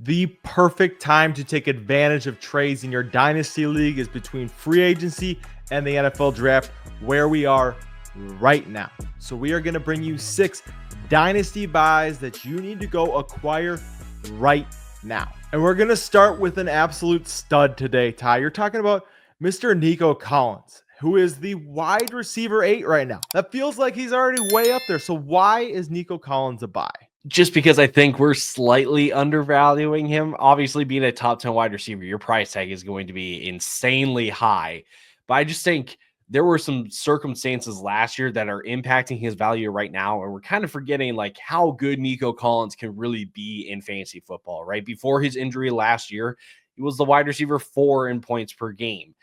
The perfect time to take advantage of trades in your Dynasty League is between free agency and the NFL Draft, where we are right now. So we are going to bring you 6 Dynasty buys that you need to go acquire right now. And we're going to start with an absolute stud today, Ty. You're talking about Mr. Nico Collins, who is the wide receiver 8 right now. That feels like he's already way up there. So why is Nico Collins a buy? Just because I think we're slightly undervaluing him. Obviously, being a top 10 wide receiver, your price tag is going to be insanely high. But I just think there were some circumstances last year that are impacting his value right now. And we're kind of forgetting like how good Nico Collins can really be in fantasy football, right? Before his injury last year, he was the wide receiver 4 in points per game.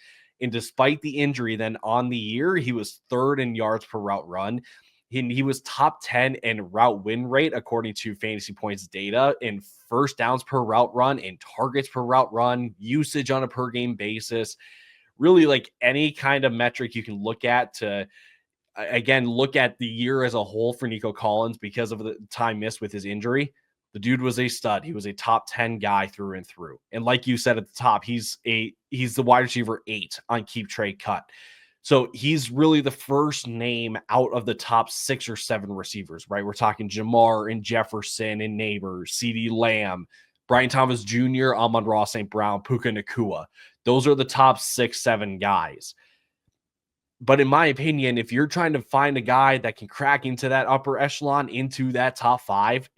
And despite the injury, then on the year, he was 3rd in yards per route run. He was top 10 in route win rate, according to Fantasy Points data, in first downs per route run, in targets per route run, usage on a per game basis. Really, like any kind of metric you can look at to, again, look at the year as a whole for Nico Collins because of the time missed with his injury. The dude was a stud. He was a top 10 guy through and through. And like you said at the top, he's the wide receiver 8 on Keep Trade Cut. So he's really the first name out of the top 6 or 7 receivers, right? We're talking Jamar and Jefferson and Neighbors, CeeDee Lamb, Brian Thomas Jr., Amon-Ra St. Brown, Puka Nacua. Those are the top 6, 7 guys. But in my opinion, if you're trying to find a guy that can crack into that upper echelon, into that top 5,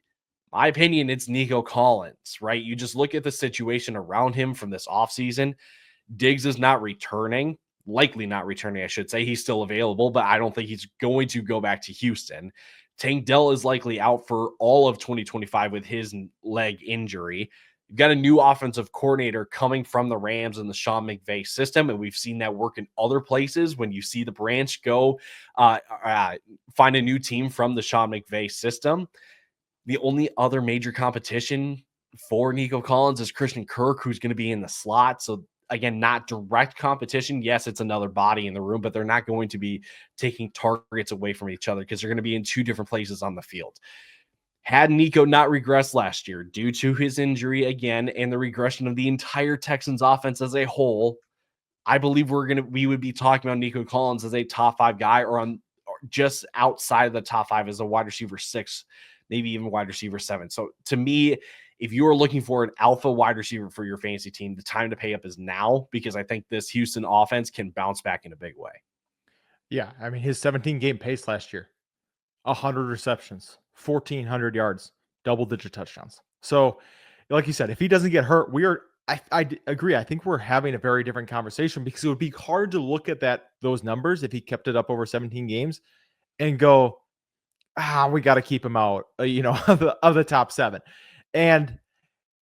my opinion, it's Nico Collins, right? You just look at the situation around him from this offseason. Diggs is not returning. Likely not returning, I should say. He's still available, but I don't think he's going to go back to Houston. Tank Dell is likely out for all of 2025 with his leg injury. You've got a new offensive coordinator coming from the Rams and the Sean McVay system, and we've seen that work in other places when you see the branch go find a new team from the Sean McVay system. The only other major competition for Nico Collins is Christian Kirk, who's going to be in the slot. So again, not direct competition. Yes, it's another body in the room, but they're not going to be taking targets away from each other because they're going to be in 2 different places on the field. Had Nico not regressed last year due to his injury again and the regression of the entire Texans offense as a whole, I believe we would be talking about Nico Collins as a top 5 guy or just outside of the top 5 as a wide receiver 6, maybe even wide receiver 7. So to me, if you are looking for an alpha wide receiver for your fantasy team, the time to pay up is now, because I think this Houston offense can bounce back in a big way. Yeah, I mean, his 17-game pace last year, 100 receptions, 1,400 yards, double-digit touchdowns. So, like you said, if he doesn't get hurt, I agree. I think we're having a very different conversation, because it would be hard to look at those numbers if he kept it up over 17 games and go, we got to keep him out, of the top 7. And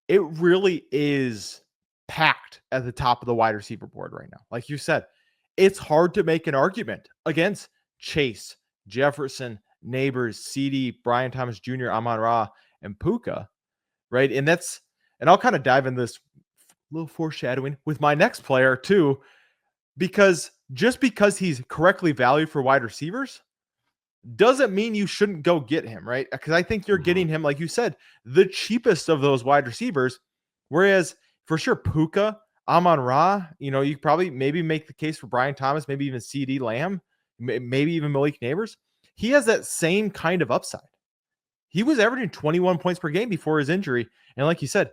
it really is packed at the top of the wide receiver board right now. Like you said, it's hard to make an argument against Chase, Jefferson, Neighbors, CeeDee, Brian Thomas Jr., Amon-Ra, and Puka, right? And I'll kind of dive in this little foreshadowing with my next player too, because just because he's correctly valued for wide receivers doesn't mean you shouldn't go get him, right? Because I think you're getting him, like you said, the cheapest of those wide receivers. Whereas for sure, Puka, Amon-Ra, you probably maybe make the case for Brian Thomas, maybe even CeeDee Lamb, maybe even Malik Neighbors. He has that same kind of upside. He was averaging 21 points per game before his injury. And like you said,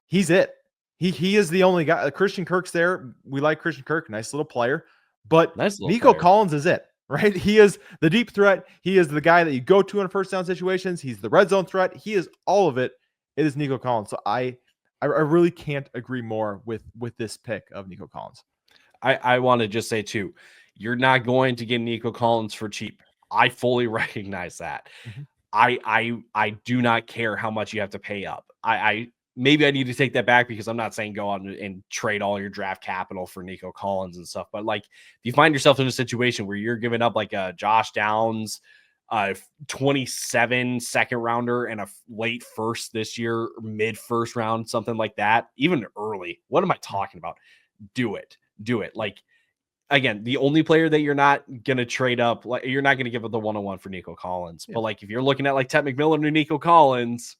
he's it. He is the only guy. Christian Kirk's there. We like Christian Kirk, nice little player. But Nico Collins is it. Right? He is the deep threat. He is the guy that you go to in first down situations. He's the red zone threat. He is all of it. It is Nico Collins. So I really can't agree more with this pick of Nico Collins. I want to just say too, you're not going to get Nico Collins for cheap. I fully recognize that. Mm-hmm. I do not care how much you have to pay up. Maybe I need to take that back, because I'm not saying go out and trade all your draft capital for Nico Collins and stuff. But like, if you find yourself in a situation where you're giving up like a Josh Downs, 27 second rounder and a late first this year, mid first round, something like that, even early, what am I talking about? Do it. Like, again, the only player that you're not going to trade up, like, you're not going to give up the 101 for Nico Collins. Yeah. But like, if you're looking at like Ted McMillan or Nico Collins,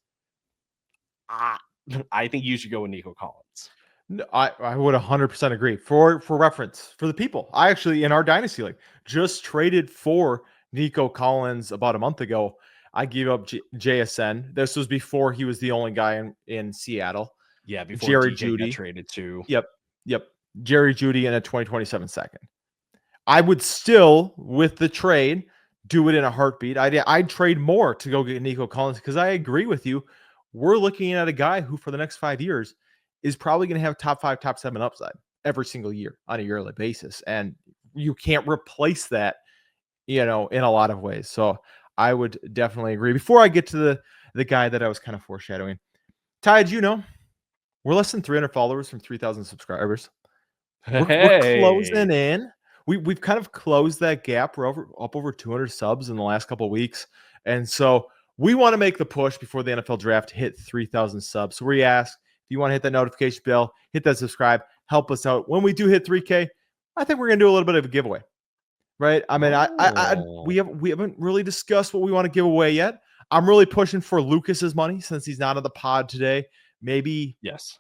I think you should go with Nico Collins. No, I would 100% agree. For reference, for the people, I actually in our Dynasty League just traded for Nico Collins about a month ago. I gave up JSN. This was before he was the only guy in Seattle. Yeah, before Jerry DK Jeudy got traded too. Yep. Jerry Jeudy in a 2027 second. I would still, with the trade, do it in a heartbeat. I'd trade more to go get Nico Collins because I agree with you. We're looking at a guy who, for the next 5 years, is probably going to have top 5, top 7 upside every single year on a yearly basis. And you can't replace that, in a lot of ways. So I would definitely agree. Before I get to the guy that I was kind of foreshadowing, Ty, did we're less than 300 followers from 3,000 subscribers? We're closing in. We've kind of closed that gap. We're up over 200 subs in the last couple of weeks. And so we want to make the push before the NFL draft to hit 3,000 subs. So we ask, if you want to hit that notification bell, hit that subscribe, help us out. When we do hit 3K, I think we're going to do a little bit of a giveaway, right? I mean, we haven't really discussed what we want to give away yet. I'm really pushing for Lucas's money since he's not on the pod today. Maybe, yes,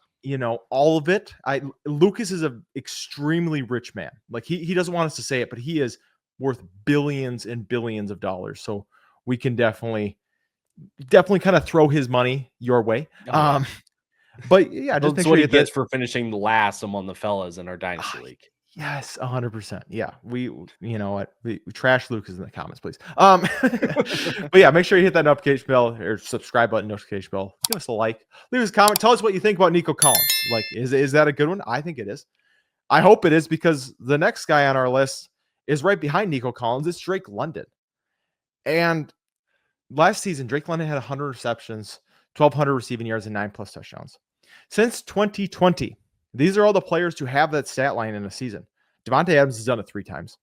all of it. Lucas is an extremely rich man. Like he doesn't want us to say it, but he is worth billions and billions of dollars. So we can definitely kind of throw his money your way. But yeah, just that's what he gets for finishing last among the fellas in our Dynasty League. Yes, 100%. Yeah, we trash Lucas in the comments, please. But yeah, make sure you hit that notification bell or subscribe button, notification bell. Give us a like, leave us a comment. Tell us what you think about Nico Collins. Like, is that a good one? I think it is. I hope it is because the next guy on our list is right behind Nico Collins. It's Drake London. And last season, Drake London had 100 receptions, 1,200 receiving yards, and 9+ touchdowns. Since 2020, these are all the players who have that stat line in a season. Devontae Adams has done it 3 times.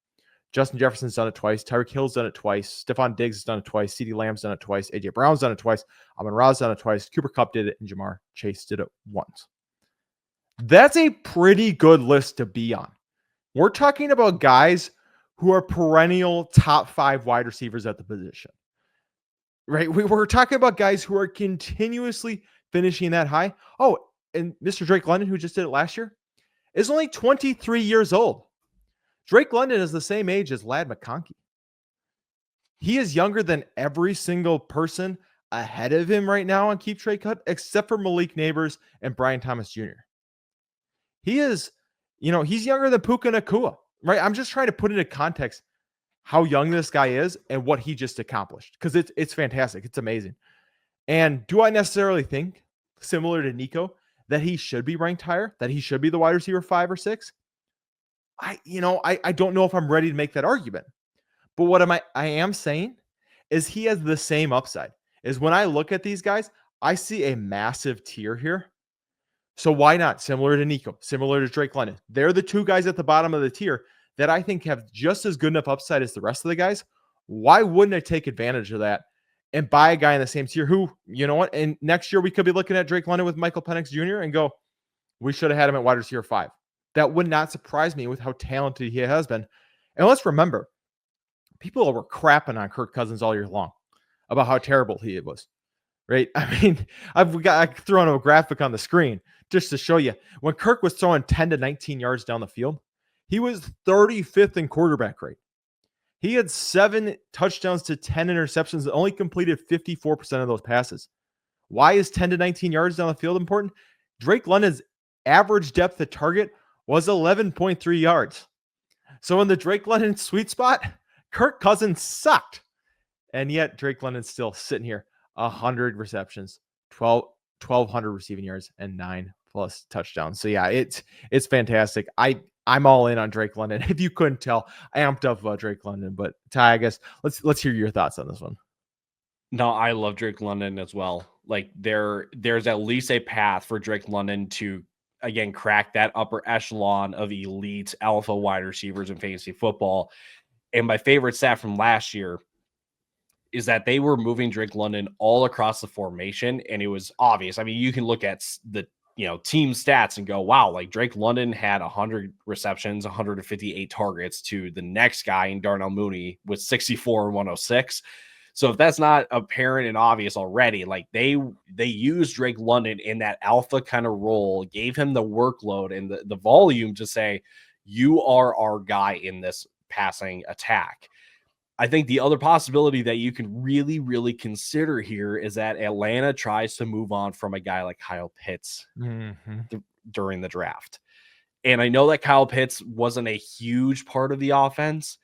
Justin Jefferson's done it twice. Tyreek Hill's done it twice. Stephon Diggs has done it twice. CeeDee Lamb's done it twice. AJ Brown's done it twice. Amon-Ra's done it twice. Cooper Kupp did it, and Jamar Chase did it once. That's a pretty good list to be on. We're talking about guys who are perennial top 5 wide receivers at the position, right? We're talking about guys who are continuously finishing that high. Oh, and Mr. Drake London, who just did it last year, is only 23 years old. Drake London is the same age as Ladd McConkey. He is younger than every single person ahead of him right now on Keep Trade Cut, except for Malik Neighbors and Brian Thomas Jr. He is, he's younger than Puka Nacua, right? I'm just trying to put into context how young this guy is and what he just accomplished, because it's fantastic. It's amazing. And do I necessarily think, similar to Nico, that he should be ranked higher, that he should be the wide receiver 5 or 6? I don't know if I'm ready to make that argument. But what I am saying is he has the same upside. Is when I look at these guys, I see a massive tier here. So why not? Similar to Nico, similar to Drake London. They're the 2 guys at the bottom of the tier that I think have just as good enough upside as the rest of the guys. Why wouldn't I take advantage of that and buy a guy in the same tier who, and next year we could be looking at Drake London with Michael Penix Jr. and go, we should have had him at wide receiver 5. That would not surprise me with how talented he has been. And let's remember, people were crapping on Kirk Cousins all year long about how terrible he was, right? I mean, I threw on a graphic on the screen just to show you. When Kirk was throwing 10 to 19 yards down the field, he was 35th in quarterback rate. He had 7 touchdowns to 10 interceptions and only completed 54% of those passes. Why is 10 to 19 yards down the field important? Drake London's average depth of target was 11.3 yards. So in the Drake London sweet spot, Kirk Cousins sucked. And yet Drake London's still sitting here, 100 receptions, 1,200 receiving yards, and 9+ touchdowns. So yeah, it's fantastic. I'm all in on Drake London. If you couldn't tell, I amped up about Drake London. But Ty, I guess let's hear your thoughts on this one. No, I love Drake London as well. Like there's at least a path for Drake London to again crack that upper echelon of elite alpha wide receivers in fantasy football. And my favorite stat from last year is that they were moving Drake London all across the formation, and it was obvious. I mean, you can look at the team stats and go, wow, like Drake London had 100 receptions, 158 targets to the next guy in Darnell Mooney with 64 and 106. So if that's not apparent and obvious already, like they used Drake London in that alpha kind of role, gave him the workload and the volume to say, you are our guy in this passing attack. I think the other possibility that you can really, really consider here is that Atlanta tries to move on from a guy like Kyle Pitts during the draft. And I know that Kyle Pitts wasn't a huge part of the offense,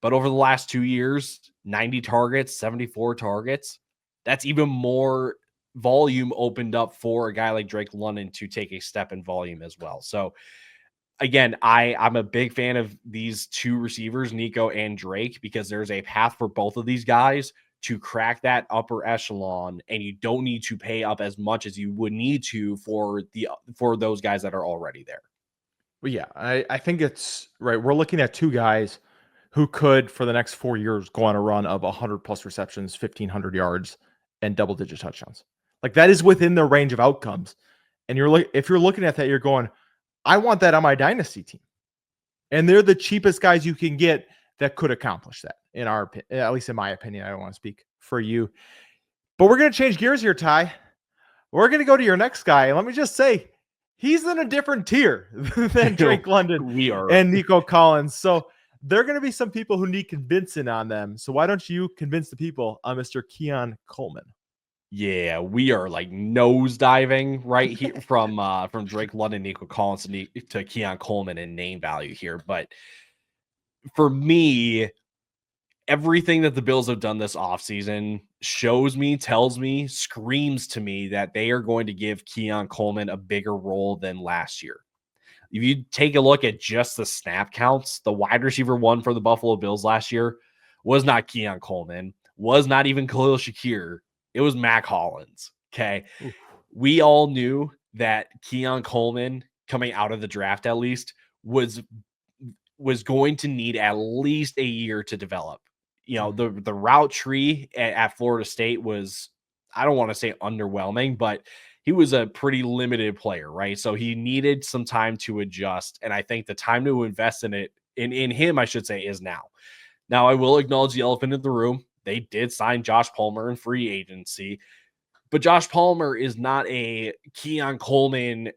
but over the last 2 years, 90 targets, 74 targets, that's even more volume opened up for a guy like Drake London to take a step in volume as well. So again, I'm a big fan of these two receivers, Nico and Drake, because there's a path for both of these guys to crack that upper echelon, and you don't need to pay up as much as you would need to for those guys that are already there. Well, yeah, I think it's right. We're looking at two guys who could, for the next 4 years, go on a run of 100 plus receptions, 1,500 yards, and double-digit touchdowns. Like that is within their range of outcomes. And if you're looking at that, you're going, I want that on my dynasty team. And they're the cheapest guys you can get that could accomplish that, in our opinion, at least in my opinion. I don't want to speak for you. But we're going to change gears here, Ty. We're going to go to your next guy. And let me just say, he's in a different tier than Drake London and Nico Collins. So there are going to be some people who need convincing on them. So why don't you convince the people on Mr. Keon Coleman? Yeah, we are like nosediving right here from Drake London, Nico Collins to Keon Coleman in name value here. But for me, everything that the Bills have done this offseason shows me, tells me, screams to me that they are going to give Keon Coleman a bigger role than last year. If you take a look at just the snap counts, the wide receiver one for the Buffalo Bills last year was not Keon Coleman, was not even Khalil Shakir. It was Mac Hollins. Okay. Oof. We all knew that Keon Coleman, coming out of the draft at least, was going to need at least a year to develop. You know, the route tree at Florida State was, I don't want to say underwhelming, but he was a pretty limited player, right? So he needed some time to adjust. And I think the time to invest in it, in him, I should say, is now. Now, I will acknowledge the elephant in the room. They did sign Josh Palmer in free agency, but Josh Palmer is not a Keon Coleman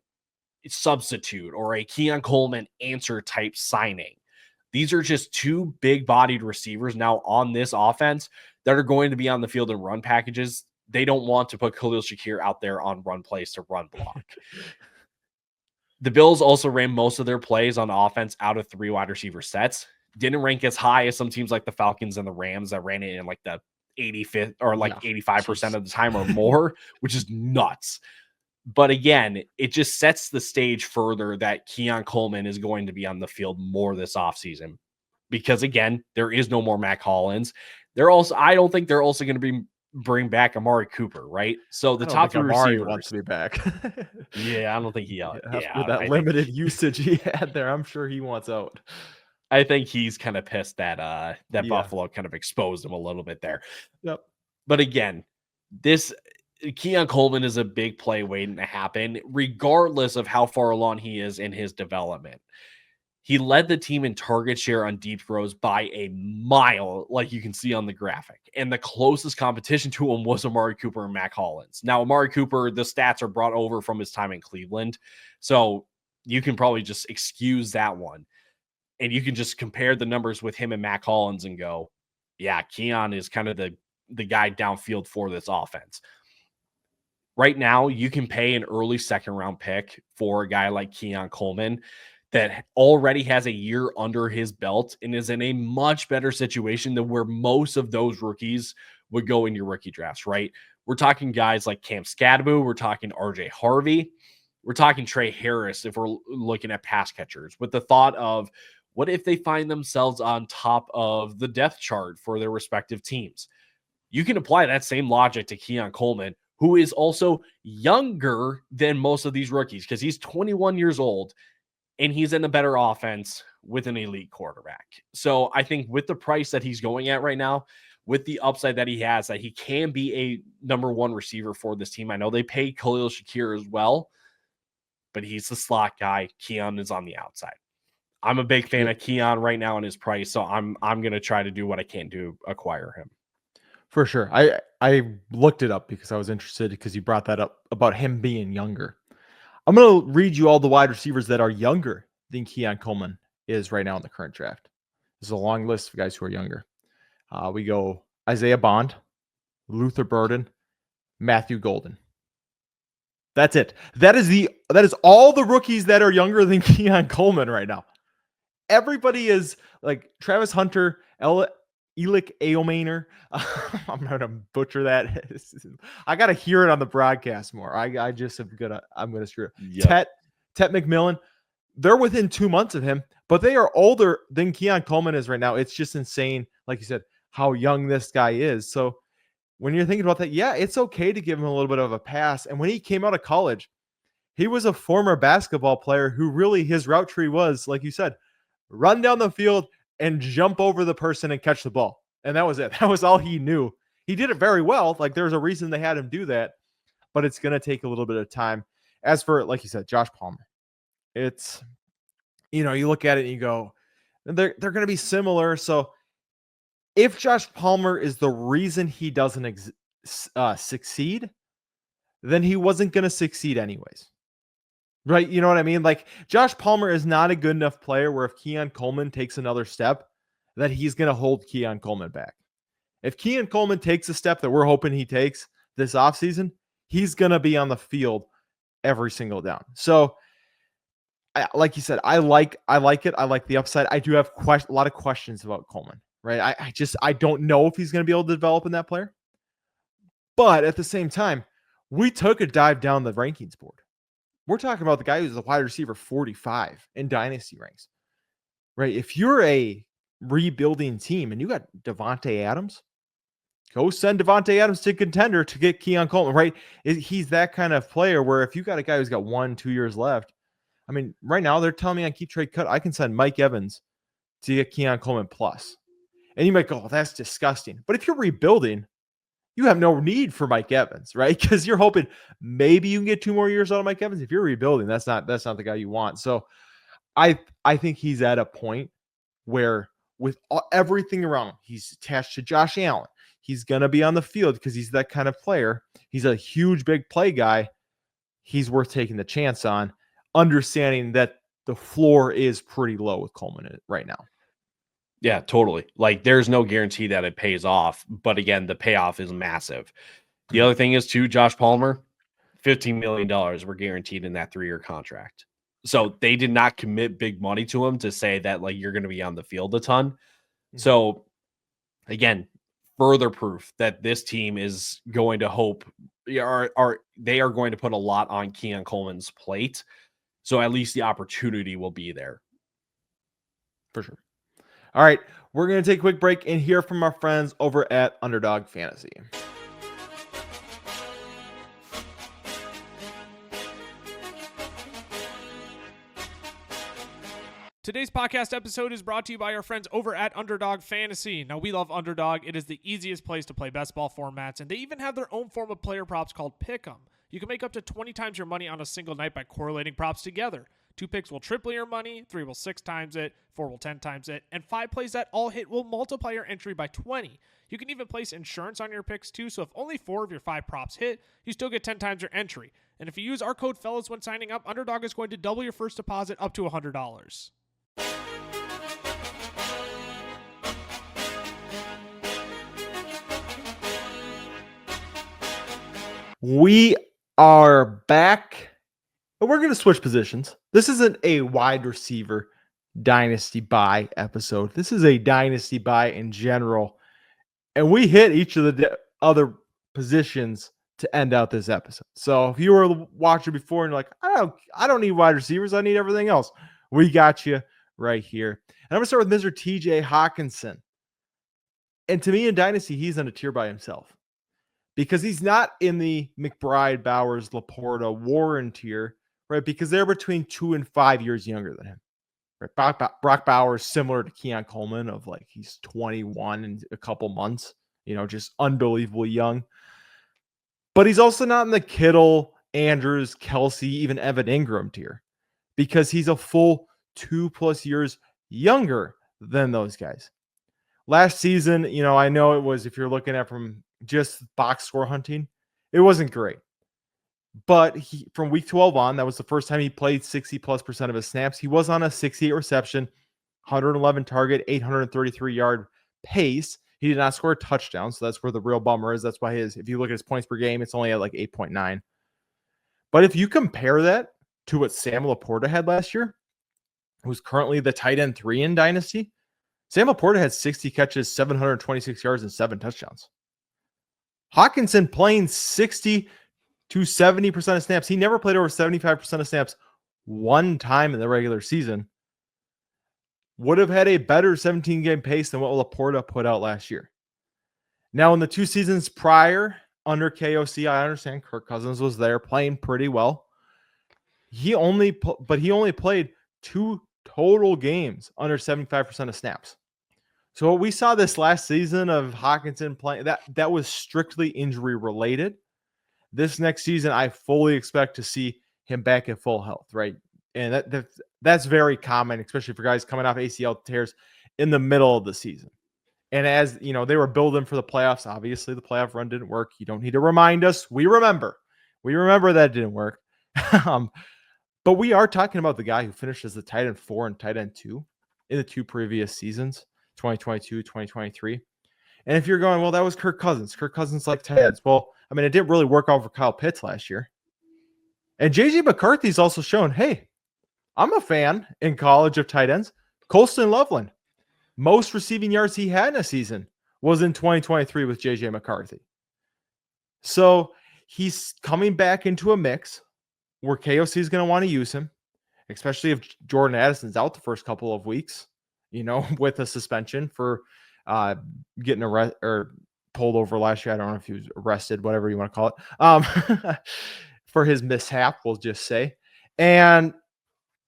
substitute or a Keon Coleman answer type signing. These are just two big-bodied receivers now on this offense that are going to be on the field in run packages. They don't want to put Khalil Shakir out there on run plays to run block. The Bills also ran most of their plays on offense out of 3 wide receiver sets. Didn't rank as high as some teams like the Falcons and the Rams that ran it in like the 85th or like 85% of the time or more, which is nuts. But again, it just sets the stage further that Keon Coleman is going to be on the field more this offseason. Because again, there is no more Mac Hollins. I don't think they're also going to bring back Amari Cooper, right? So the top 2 receivers wants to be back. Yeah, I don't think he with that limited usage he had there, I'm sure he wants out. I think he's kind of pissed that Buffalo kind of exposed him a little bit there. Yep. But again, this Keon Coleman is a big play waiting to happen, regardless of how far along he is in his development. He led the team in target share on deep throws by a mile, like you can see on the graphic. And the closest competition to him was Amari Cooper and Mac Hollins. Now, Amari Cooper, the stats are brought over from his time in Cleveland, so you can probably just excuse that one. And you can just compare the numbers with him and Mac Hollins and go, yeah, Keon is kind of the guy downfield for this offense. Right now, you can pay an early second-round pick for a guy like Keon Coleman that already has a year under his belt and is in a much better situation than where most of those rookies would go in your rookie drafts, right? We're talking guys like Cam Scadaboo. We're talking RJ Harvey. We're talking Trey Harris if we're looking at pass catchers, with the thought of what if they find themselves on top of the depth chart for their respective teams? You can apply that same logic to Keon Coleman, who is also younger than most of these rookies because he's 21 years old and he's in a better offense with an elite quarterback. So I think with the price that he's going at right now, with the upside that he has, that he can be a number 1 receiver for this team. I know they paid Khalil Shakir as well, but he's the slot guy. Keon is on the outside. I'm a big fan of Keon right now in his price, so I'm going to try to do what I can to acquire him. For sure. I looked it up because I was interested because you brought that up about him being younger. I'm going to read you all the wide receivers that are younger than Keon Coleman is right now in the current draft. This is a long list of guys who are younger. We go Isaiah Bond, Luther Burden, Matthew Golden. That's it. That is all the rookies that are younger than Keon Coleman right now. Everybody is like Travis Hunter, Elick Aomaner. I'm gonna butcher that. I gotta hear it on the broadcast more. I'm gonna screw it. Yep. Tet McMillan. They're within 2 months of him, but they are older than Keon Coleman is right now. It's just insane, like you said, how young this guy is. So when you're thinking about that, yeah, it's okay to give him a little bit of a pass. And when he came out of college, he was a former basketball player who really his route tree was, like you said, run down the field and jump over the person and catch the ball. And that was it. That was all he knew. He did it very well. Like there's a reason they had him do that, but it's going to take a little bit of time. As for, like you said, Josh Palmer, it's, you look at it and you go, they're going to be similar. So if Josh Palmer is the reason he doesn't succeed, then he wasn't going to succeed anyways. Right? You know what I mean? Like Josh Palmer is not a good enough player where if Keon Coleman takes another step, that he's going to hold Keon Coleman back. If Keon Coleman takes a step that we're hoping he takes this offseason, he's going to be on the field every single down. So, like you said, I like it. I like the upside. I do have a lot of questions about Coleman, right? I don't know if he's going to be able to develop in that player. But at the same time, we took a dive down the rankings board. We're talking about the guy who's the wide receiver 45 in Dynasty ranks, right? If you're a rebuilding team and you got Devontae Adams, go send Devontae Adams to contender to get Keon Coleman, right? He's that kind of player where if you got a guy who's got 1-2 years left, I mean, right now they're telling me on Keep Trade Cut, I can send Mike Evans to get Keon Coleman plus. And you might go, oh, that's disgusting. But if you're rebuilding, you have no need for Mike Evans, right? Because you're hoping maybe you can get 2 more years out of Mike Evans. If you're rebuilding, that's not the guy you want. So I think he's at a point where with everything around, he's attached to Josh Allen. He's going to be on the field because he's that kind of player. He's a huge, big play guy. He's worth taking the chance on, understanding that the floor is pretty low with Coleman right now. Yeah, totally. Like there's no guarantee that it pays off. But again, the payoff is massive. The other thing is too, Josh Palmer, $15 million were guaranteed in that 3-year contract. So they did not commit big money to him to say that like you're going to be on the field a ton. Mm-hmm. So again, further proof that this team is going to hope they are going to put a lot on Keon Coleman's plate. So at least the opportunity will be there. For sure. All right, we're going to take a quick break and hear from our friends over at Underdog Fantasy. Today's podcast episode is brought to you by our friends over at Underdog Fantasy. Now, we love Underdog. It is the easiest place to play best ball formats, and they even have their own form of player props called Pick'em. You can make up to 20 times your money on a single night by correlating props together. 2 picks will triple your money, 3 will 6 times it, 4 will 10 times it, and 5 plays that all hit will multiply your entry by 20. You can even place insurance on your picks too, so if only 4 of your 5 props hit, you still get 10 times your entry. And if you use our code FELLAS when signing up, Underdog is going to double your first deposit up to $100. We are back. We're going to switch positions. This isn't a wide receiver dynasty buy episode. This is a dynasty buy in general. And we hit each of the other positions to end out this episode. So if you were watching before and you're like, I don't need wide receivers, I need everything else, we got you right here. And I'm going to start with Mr. TJ Hockenson. And to me in dynasty, he's on a tier by himself. Because he's not in the McBride, Bowers, Laporta, Warren tier, right? Because they're between 2 and 5 years younger than him. Right? Brock Bowers, similar to Keon Coleman, of like he's 21 in a couple months, just unbelievably young. But he's also not in the Kittle, Andrews, Kelsey, even Evan Ingram tier, because he's a full 2+ years younger than those guys. last season, I know it was, if you're looking at from just box score hunting, it wasn't great. But from week 12 on, that was the first time he played 60+% of his snaps. He was on a 68 reception, 111 target, 833 yard pace. He did not score a touchdown, so that's where the real bummer is. That's why if you look at his points per game, it's only at like 8.9. But if you compare that to what Sam Laporta had last year, who's currently the tight end 3 in Dynasty, Sam Laporta had 60 catches, 726 yards, and 7 touchdowns. Hockenson playing 60 to 70% of snaps. He never played over 75% of snaps one time in the regular season. Would have had a better 17-game pace than what Laporta put out last year. Now, in the 2 seasons prior, under KOC, I understand Kirk Cousins was there playing pretty well. He only played 2 total games under 75% of snaps. So what we saw this last season of Hockenson playing, that was strictly injury related. This next season, I fully expect to see him back at full health, right? And that's very common, especially for guys coming off ACL tears in the middle of the season. And as they were building for the playoffs, obviously the playoff run didn't work. You don't need to remind us. We remember that it didn't work. But we are talking about the guy who finished as the tight end 4 and tight end 2 in the 2 previous seasons, 2022, 2023. And if you're going, well, that was Kirk Cousins. Kirk Cousins like tight ends. Well, I mean, it didn't really work out for Kyle Pitts last year. And JJ McCarthy's also shown, hey, I'm a fan in college of tight ends. Colston Loveland, most receiving yards he had in a season was in 2023 with JJ McCarthy. So he's coming back into a mix where KOC is going to want to use him, especially if Jordan Addison's out the first couple of weeks, with a suspension for getting arrested or pulled over last year. I don't know if he was arrested, whatever you want to call it, for his mishap, we'll just say. And,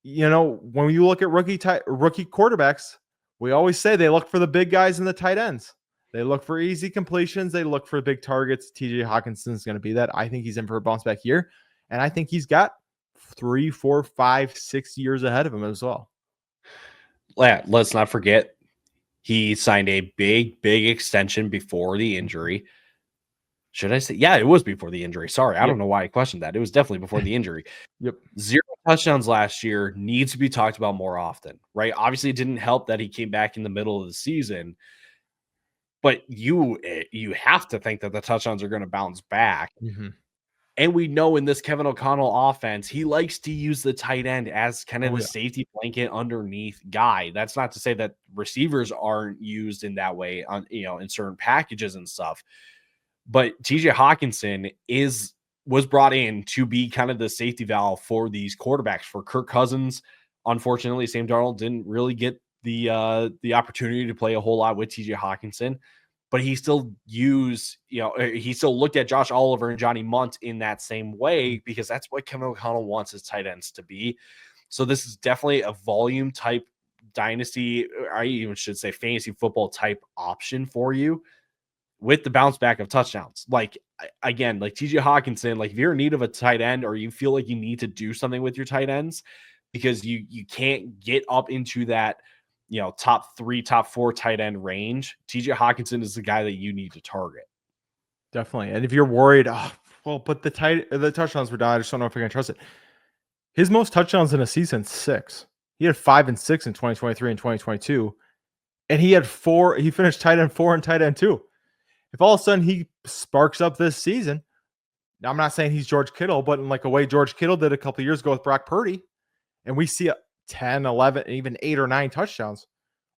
when you look at rookie quarterbacks, we always say they look for the big guys in the tight ends. They look for easy completions. They look for big targets. TJ Hockenson is going to be that. I think he's in for a bounce back year. And I think he's got 3, 4, 5, 6 years ahead of him as well. Let's not forget, he signed a big extension before the injury. Should I say? Yeah, it was before the injury. Sorry, I don't know why I questioned that. It was definitely before the injury. Yep. 0 touchdowns last year, needs to be talked about more often, right? Obviously, it didn't help that he came back in the middle of the season, but you have to think that the touchdowns are going to bounce back. Mm-hmm. And we know in this Kevin O'Connell offense, he likes to use the tight end as kind of the safety blanket underneath guy. That's not to say that receivers aren't used in that way on, in certain packages and stuff. But TJ Hockenson was brought in to be kind of the safety valve for these quarterbacks. For Kirk Cousins, unfortunately, Sam Darnold didn't really get the opportunity to play a whole lot with TJ Hockenson. But he still he still looked at Josh Oliver and Johnny Munt in that same way, because that's what Kevin O'Connell wants his tight ends to be. So this is definitely a volume type dynasty, I even should say fantasy football type option for you, with the bounce back of touchdowns. Like, again, like TJ Hockenson, like if you're in need of a tight end or you feel like you need to do something with your tight ends because you can't get up into that, top 3, top 4 tight end range, TJ Hockenson is the guy that you need to target. Definitely. And if you're worried, but the touchdowns were down, I just don't know if you're going to trust it. His most touchdowns in a season, 6. He had 5 and 6 in 2023 and 2022. And he had 4. He finished tight end 4 and tight end 2. If all of a sudden he sparks up this season, now I'm not saying he's George Kittle, but in like a way George Kittle did a couple of years ago with Brock Purdy, and we see 10, 11, even 8 or 9 touchdowns,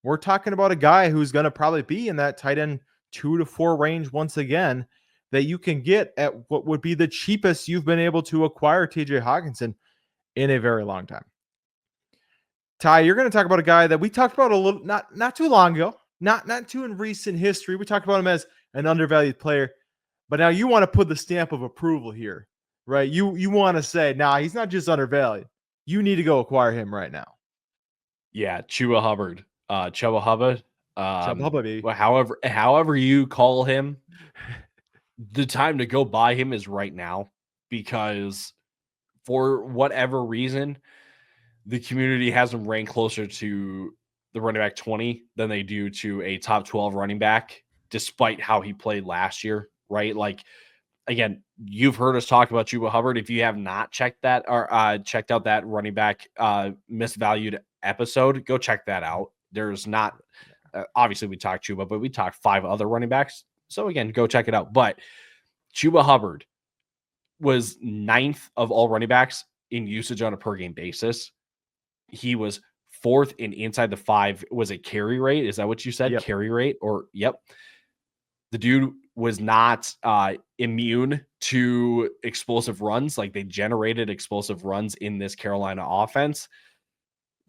we're talking about a guy who's going to probably be in that tight end 2 to 4 range once again, that you can get at what would be the cheapest you've been able to acquire TJ Hockenson in a very long time. Ty, you're going to talk about a guy that we talked about a little, not too long ago, not too in recent history. We talked about him as an undervalued player, but now you want to put the stamp of approval here, right? You want to say, nah, he's not just undervalued. You need to go acquire him right now. Yeah, Chuba Hubbard. Chuba Hubbard. Chuba Hubbard, baby. Well, however you call him, the time to go buy him is right now, because for whatever reason, the community has him ranked closer to the running back 20 than they do to a top 12 running back, despite how he played last year, right? Like, again, you've heard us talk about Chuba Hubbard. If you have not checked that or checked out that running back misvalued episode, go check that out. There's not, obviously we talked Chuba, but we talked 5 other running backs. So again, go check it out. But Chuba Hubbard was 9th of all running backs in usage on a per game basis. He was 4th in inside the 5. Was it carry rate? Is that what you said? Yep. Carry rate? Or yep. The dude was not immune to explosive runs. Like, they generated explosive runs in this Carolina offense.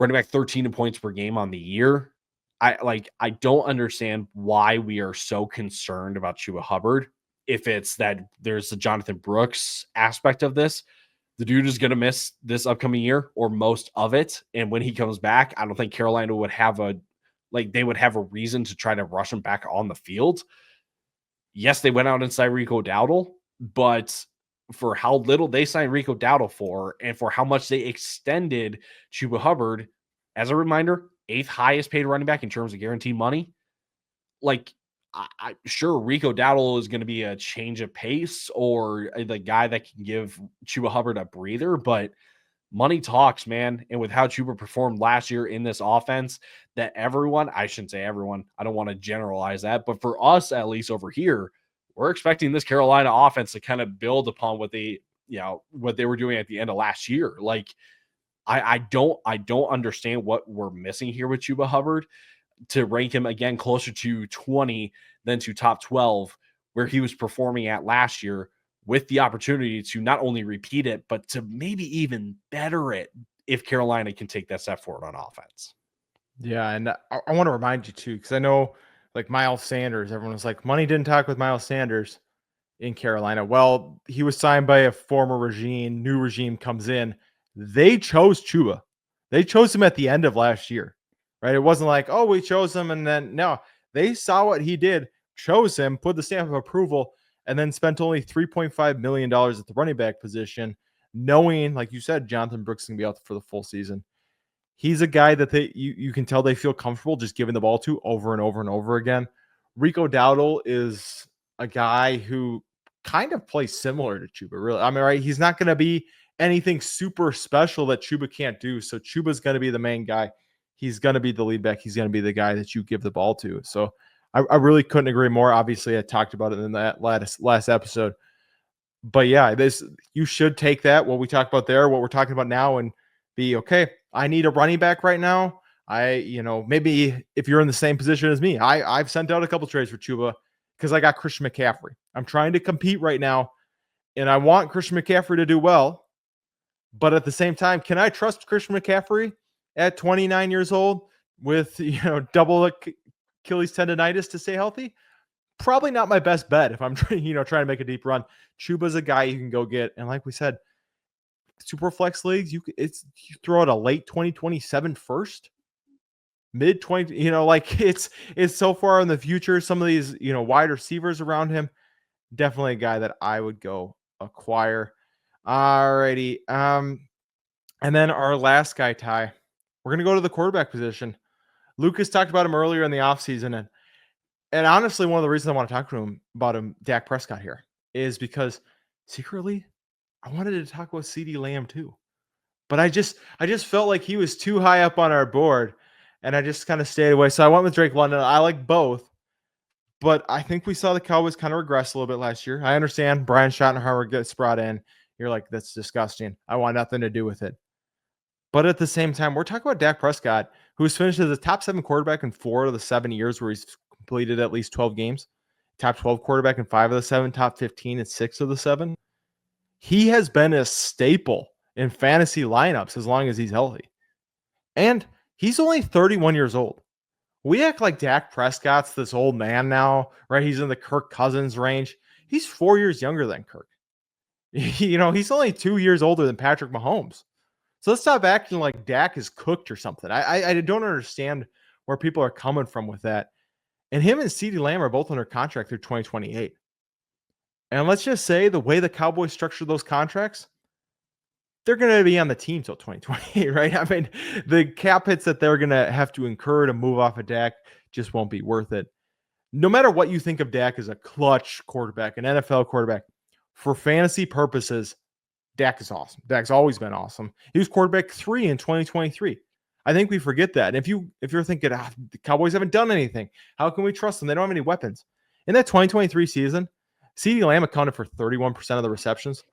Running back 13 points per game on the year. I don't understand why we are so concerned about Chuba Hubbard. If it's that there's the Jonathan Brooks aspect of this, the dude is going to miss this upcoming year or most of it. And when he comes back, I don't think Carolina would have a reason to try to rush him back on the field. Yes, they went out and signed Rico Dowdle, but for how little they signed Rico Dowdle for and for how much they extended Chuba Hubbard, as a reminder, 8th highest paid running back in terms of guaranteed money. Like, I sure Rico Dowdle is going to be a change of pace or the guy that can give Chuba Hubbard a breather, but money talks, man. And with how Chuba performed last year in this offense, that everyone, I shouldn't say everyone, I don't want to generalize that, but for us, at least over here, we're expecting this Carolina offense to kind of build upon what they were doing at the end of last year. Like, I don't understand what we're missing here with Chuba Hubbard to rank him again closer to 20 than to top 12, where he was performing at last year, with the opportunity to not only repeat it, but to maybe even better it if Carolina can take that step forward on offense. Yeah, and I want to remind you too, because I know like Miles Sanders, everyone was like, money didn't talk with Miles Sanders in Carolina. Well, he was signed by a former regime, new regime comes in. They chose Chuba. They chose him at the end of last year, right? It wasn't like, oh, we chose him. And then no, they saw what he did, chose him, put the stamp of approval, and then spent only $3.5 million at the running back position, knowing, like you said, Jonathan Brooks is going to be out for the full season. He's a guy that you can tell they feel comfortable just giving the ball to over and over and over again. Rico Dowdle is a guy who kind of plays similar to Chuba, really. I mean, right? He's not going to be anything super special that Chuba can't do. So Chuba's going to be the main guy. He's going to be the lead back. He's going to be the guy that you give the ball to. So I really couldn't agree more. Obviously, I talked about it in that last episode. But yeah, you should take that, what we talked about there, what we're talking about now, and be okay. I need a running back right now. Maybe if you're in the same position as me, I've sent out a couple trades for Chuba because I got Christian McCaffrey. I'm trying to compete right now, and I want Christian McCaffrey to do well. But at the same time, can I trust Christian McCaffrey at 29 years old with double Achilles tendonitis to stay healthy? Probably not my best bet if I'm trying to make a deep run. Chuba's a guy you can go get, and like we said, super flex leagues, you throw out a late 2027 first, mid 20, it's so far in the future. Some of these wide receivers around him, definitely a guy that I would go acquire. Alrighty, and then our last guy, Ty, we're gonna go to the quarterback position. Lucas talked about him earlier in the offseason, and honestly, one of the reasons I want to talk to him about Dak Prescott here, is because secretly I wanted to talk about CeeDee Lamb too. But I just felt like he was too high up on our board, and I just kind of stayed away. So I went with Drake London. I like both, but I think we saw the Cowboys kind of regress a little bit last year. I understand Brian Schottenheimer gets brought in. You're like, that's disgusting. I want nothing to do with it. But at the same time, we're talking about Dak Prescott, who's finished as a top 7 quarterback in 4 of the 7 years where he's completed at least 12 games. Top 12 quarterback in 5 of the 7, top 15 in 6 of the 7. He has been a staple in fantasy lineups as long as he's healthy. And he's only 31 years old. We act like Dak Prescott's this old man now, right? He's in the Kirk Cousins range. He's 4 years younger than Kirk. He's only 2 years older than Patrick Mahomes. So let's stop acting like Dak is cooked or something. I don't understand where people are coming from with that. And him and CeeDee Lamb are both under contract through 2028. And let's just say the way the Cowboys structure those contracts they're going to be on the team till 2028, right? I mean, the cap hits that they're going to have to incur to move off of Dak just won't be worth it. No matter what you think of Dak as a clutch quarterback, an NFL quarterback, for fantasy purposes, Dak is awesome. Dak's always been awesome. He was quarterback 3 in 2023. I think we forget that. And if you're thinking, the Cowboys haven't done anything, how can we trust them? They don't have any weapons. In that 2023 season, CeeDee Lamb accounted for 31% of the receptions,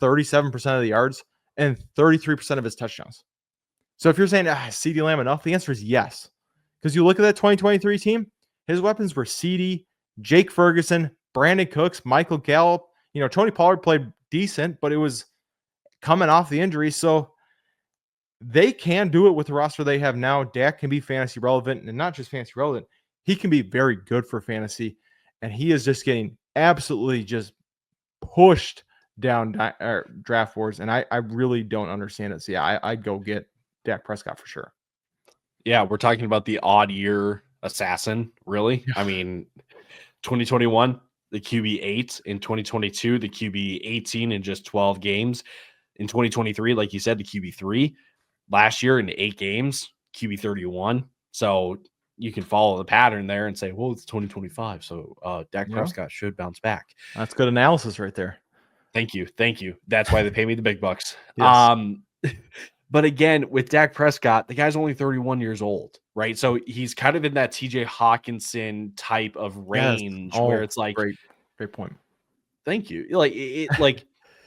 37% of the yards, and 33% of his touchdowns. So if you're saying, CeeDee Lamb enough? The answer is yes. Because you look at that 2023 team, his weapons were CeeDee, Jake Ferguson, Brandon Cooks, Michael Gallup. Tony Pollard played decent, but it was coming off the injury. So they can do it with the roster they have now. Dak can be fantasy relevant, and not just fantasy relevant. He can be very good for fantasy, and he is just getting absolutely just pushed down draft boards, and I really don't understand it. So yeah, I'd go get Dak Prescott for sure. Yeah, we're talking about the odd year assassin, really. I mean, 2021, the QB 8. In 2022, the QB 18 in just 12 games. In 2023, like you said, the QB 3. Last year in 8 games, QB 31. So you can follow the pattern there and say, well, it's 2025, so Dak Prescott should bounce back. That's good analysis right there. Thank you. That's why they pay me the big bucks. Yes. But again, with Dak Prescott, the guy's only 31 years old, right? So he's kind of in that TJ Hockenson type of range where it's like, great point. Thank you. Like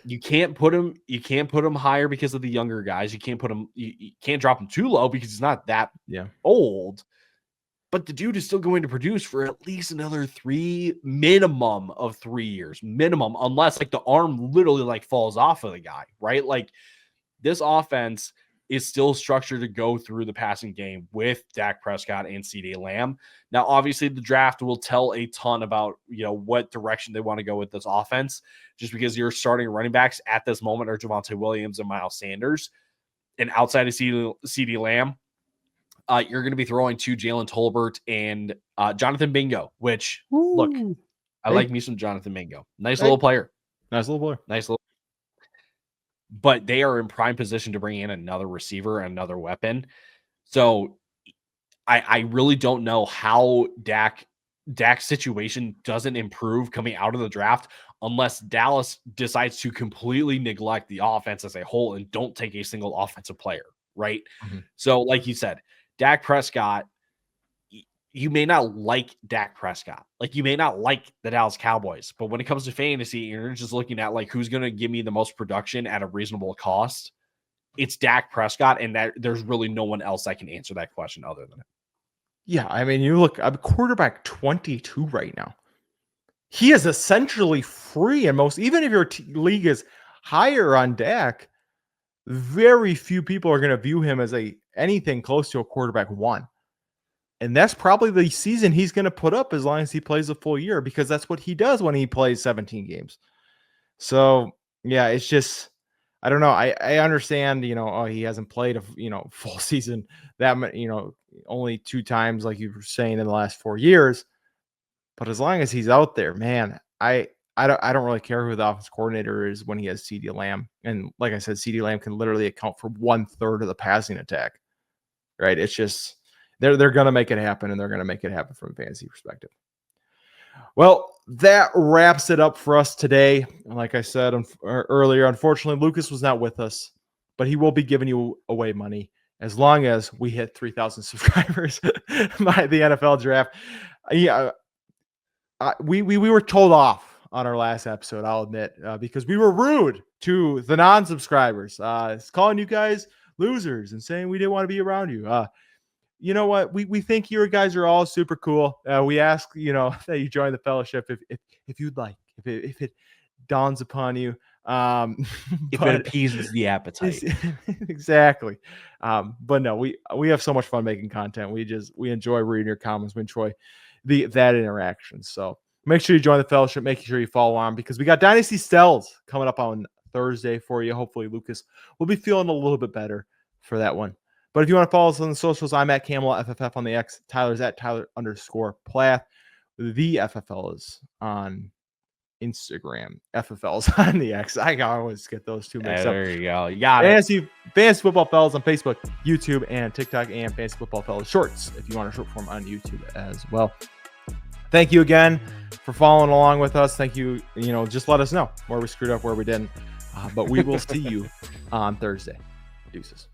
you can't put him higher because of the younger guys. You can't drop him too low because he's not that old. But the dude is still going to produce for at least another minimum of 3 years, unless like the arm literally like falls off of the guy, right? Like this offense is still structured to go through the passing game with Dak Prescott and CeeDee Lamb. Now, obviously the draft will tell a ton about, what direction they want to go with this offense, just because your starting running backs at this moment are Javonte Williams and Miles Sanders. And outside of CeeDee Lamb, you're going to be throwing to Jalen Tolbert and Jonathan Bingo, which, look, I like me some Jonathan Bingo. Nice little player. But they are in prime position to bring in another receiver, another weapon. So I really don't know how Dak's situation doesn't improve coming out of the draft unless Dallas decides to completely neglect the offense as a whole and don't take a single offensive player, right? Mm-hmm. So like you said, Dak Prescott, you may not like Dak Prescott. Like you may not like the Dallas Cowboys, but when it comes to fantasy, you're just looking at like who's going to give me the most production at a reasonable cost. It's Dak Prescott, and that there's really no one else that can answer that question other than him. Yeah, I mean, you look, I'm quarterback 22 right now. He is essentially free in most, even if your league is higher on Dak, very few people are going to view him as anything close to a quarterback 1. And that's probably the season he's going to put up as long as he plays a full year, because that's what he does when he plays 17 games. So, yeah, it's just, I don't know. I understand, he hasn't played a, full season that, only 2 times, like you were saying, in the last 4 years. But as long as he's out there, man, I don't really care who the offense coordinator is when he has CeeDee Lamb. And like I said, CeeDee Lamb can literally account for 1/3 of the passing attack, right? It's just, they're going to make it happen, and they're going to make it happen from a fantasy perspective. Well, that wraps it up for us today. Like I said earlier, unfortunately, Lucas was not with us, but he will be giving you away money as long as we hit 3,000 subscribers by the NFL draft. Yeah, we were told off on our last episode, I'll admit, because we were rude to the non-subscribers, calling you guys losers and saying we didn't want to be around you. You know what? We think you guys are all super cool. We ask, that you join the fellowship if you'd like, if it dawns upon you. If it appeases the appetite. Exactly. But no, we have so much fun making content. We enjoy reading your comments. We enjoy that interaction. So make sure you join the fellowship. Make sure you follow on, because we got Dynasty Stells coming up on Thursday for you. Hopefully Lucas will be feeling a little bit better for that one. But if you want to follow us on the socials, I'm at Camel FFF on the X. Tyler's at Tyler_Plath. The FFL is on Instagram. FFL's on the X. I always get those two mixed up. There you go. You got it. Fantasy Football Fellas on Facebook, YouTube, and TikTok, and Fantasy Football Fellas Shorts if you want a short form on YouTube as well. Thank you again for following along with us. Thank you. Just let us know where we screwed up, where we didn't. But we will see you on Thursday. Deuces.